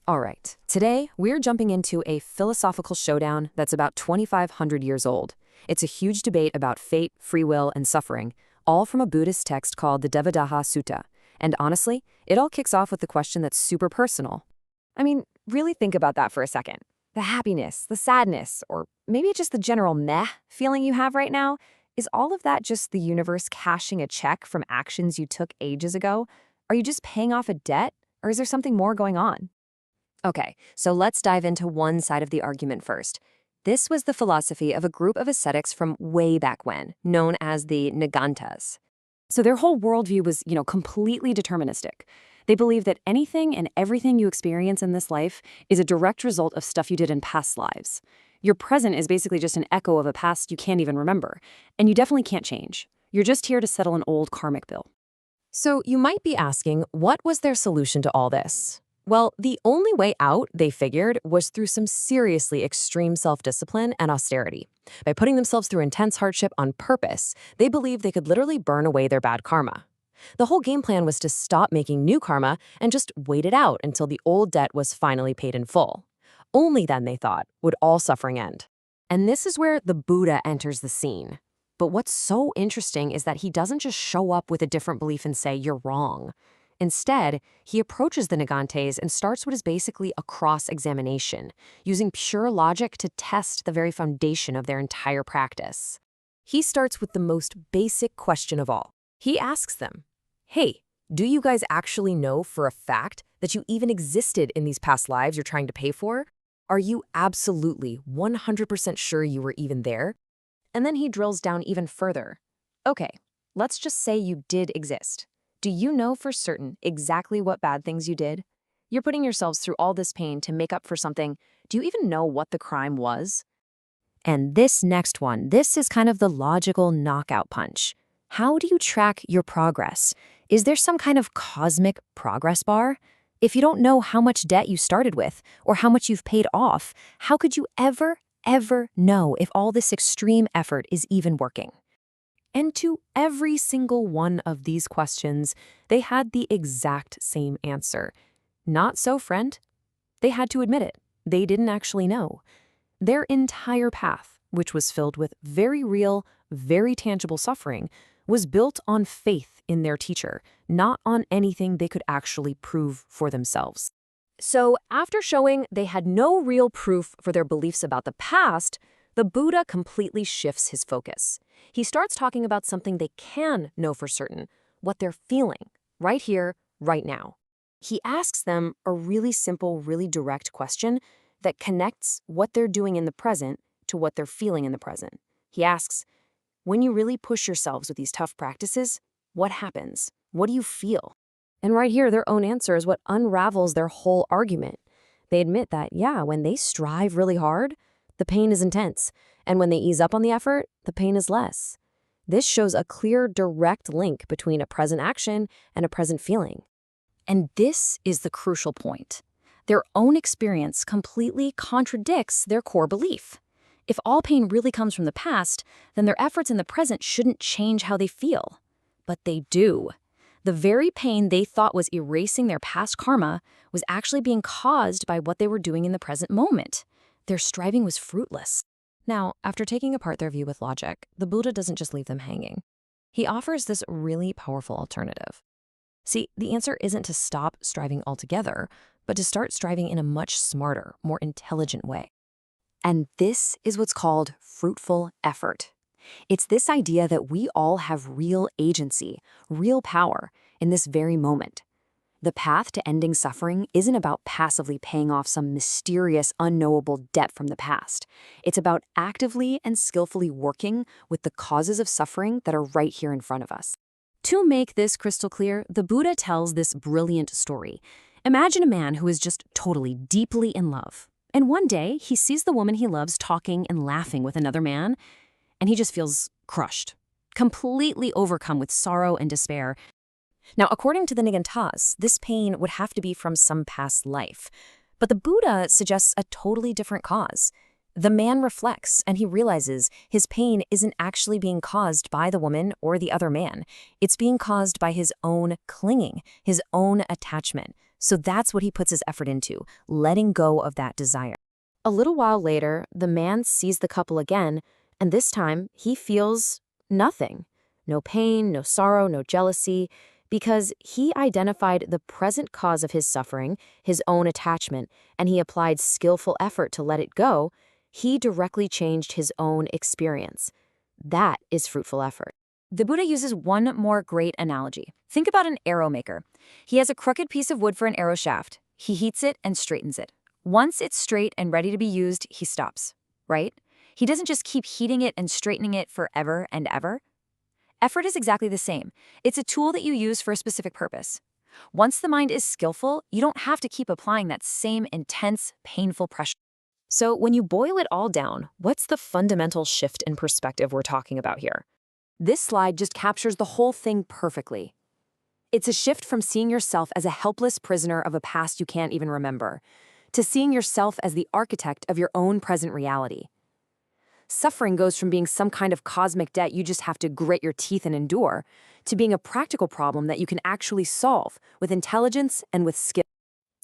All right, today we're jumping into a philosophical showdown that's about 2,500 years old. It's a huge debate about fate, free will, and suffering, all from a Buddhist text called the Devadahasutta. And honestly, it all kicks off with the question that's super personal. I mean, really think about that for a second. The happiness, the sadness, or maybe just the general meh feeling you have right now, is all of that just the universe cashing a check from actions you took ages ago? Are you just paying off a debt, or is there something more going on? Okay, so let's dive into one side of the argument first. This was the philosophy of a group of ascetics from way back when, known as the Nigaṇṭhas. So their whole worldview was, completely deterministic. They believed that anything and everything you experience in this life is a direct result of stuff you did in past lives. Your present is basically just an echo of a past you can't even remember, and you definitely can't change. You're just here to settle an old karmic bill. So you might be asking, what was their solution to all this? Well, the only way out, they figured, was through some seriously extreme self-discipline and austerity. By putting themselves through intense hardship on purpose, they believed they could literally burn away their bad karma. The whole game plan was to stop making new karma and just wait it out until the old debt was finally paid in full. Only then, they thought, would all suffering end. And this is where the Buddha enters the scene. But what's so interesting is that he doesn't just show up with a different belief and say, "You're wrong." Instead, he approaches the Nigaṇṭhas and starts what is basically a cross-examination, using pure logic to test the very foundation of their entire practice. He starts with the most basic question of all. He asks them, "Hey, do you guys actually know for a fact that you even existed in these past lives you're trying to pay for? Are you absolutely 100% sure you were even there?" And then he drills down even further. Okay, let's just say you did exist. Do you know for certain exactly what bad things you did? You're putting yourselves through all this pain to make up for something. Do you even know what the crime was? And this next one, this is kind of the logical knockout punch. How do you track your progress? Is there some kind of cosmic progress bar? If you don't know how much debt you started with or how much you've paid off, how could you ever know if all this extreme effort is even working? And to every single one of these questions, they had the exact same answer. Not so, friend. They had to admit it. They didn't actually know. Their entire path, which was filled with very real, very tangible suffering, was built on faith in their teacher, not on anything they could actually prove for themselves. So after showing they had no real proof for their beliefs about the past, the Buddha completely shifts his focus. He starts talking about something they can know for certain, what they're feeling, right here, right now. He asks them a really simple, really direct question that connects what they're doing in the present to what they're feeling in the present. He asks, when you really push yourselves with these tough practices, what happens? What do you feel? And right here, their own answer is what unravels their whole argument. They admit that, yeah, when they strive really hard, the pain is intense, and when they ease up on the effort, the pain is less. This shows a clear, direct link between a present action and a present feeling. And this is the crucial point. Their own experience completely contradicts their core belief. If all pain really comes from the past, then their efforts in the present shouldn't change how they feel. But they do. The very pain they thought was erasing their past karma was actually being caused by what they were doing in the present moment. Their striving was fruitless. Now, after taking apart their view with logic, the Buddha doesn't just leave them hanging. He offers this really powerful alternative. See, the answer isn't to stop striving altogether, but to start striving in a much smarter, more intelligent way. And this is what's called fruitful effort. It's this idea that we all have real agency, real power in this very moment. The path to ending suffering isn't about passively paying off some mysterious, unknowable debt from the past. It's about actively and skillfully working with the causes of suffering that are right here in front of us. To make this crystal clear, the Buddha tells this brilliant story. Imagine a man who is just totally, deeply in love. And one day, he sees the woman he loves talking and laughing with another man, and he just feels crushed, completely overcome with sorrow and despair. Now, according to the Nigaṇṭhas, this pain would have to be from some past life. But the Buddha suggests a totally different cause. The man reflects, and he realizes his pain isn't actually being caused by the woman or the other man. It's being caused by his own clinging, his own attachment, So that's what he puts his effort into, letting go of that desire. A little while later, the man sees the couple again, and this time he feels nothing. No pain, no sorrow, no jealousy, because he identified the present cause of his suffering, his own attachment, and he applied skillful effort to let it go. He directly changed his own experience. That is fruitful effort. The Buddha uses one more great analogy. Think about an arrow maker. He has a crooked piece of wood for an arrow shaft. He heats it and straightens it. Once it's straight and ready to be used, he stops, right? He doesn't just keep heating it and straightening it forever and ever. Effort is exactly the same. It's a tool that you use for a specific purpose. Once the mind is skillful, you don't have to keep applying that same intense, painful pressure. So when you boil it all down, what's the fundamental shift in perspective we're talking about here? This slide just captures the whole thing perfectly. It's a shift from seeing yourself as a helpless prisoner of a past you can't even remember, to seeing yourself as the architect of your own present reality. Suffering goes from being some kind of cosmic debt you just have to grit your teeth and endure, to being a practical problem that you can actually solve with intelligence and with skill.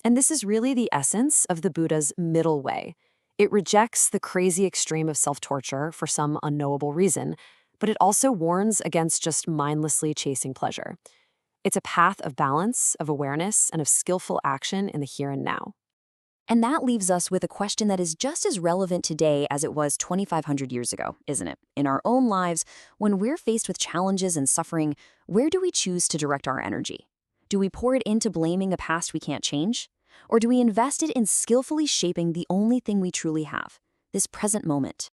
And this is really the essence of the Buddha's middle way. It rejects the crazy extreme of self-torture for some unknowable reason, but it also warns against just mindlessly chasing pleasure. It's a path of balance, of awareness, and of skillful action in the here and now. And that leaves us with a question that is just as relevant today as it was 2,500 years ago, isn't it? In our own lives, when we're faced with challenges and suffering, where do we choose to direct our energy? Do we pour it into blaming a past we can't change? Or do we invest it in skillfully shaping the only thing we truly have, this present moment?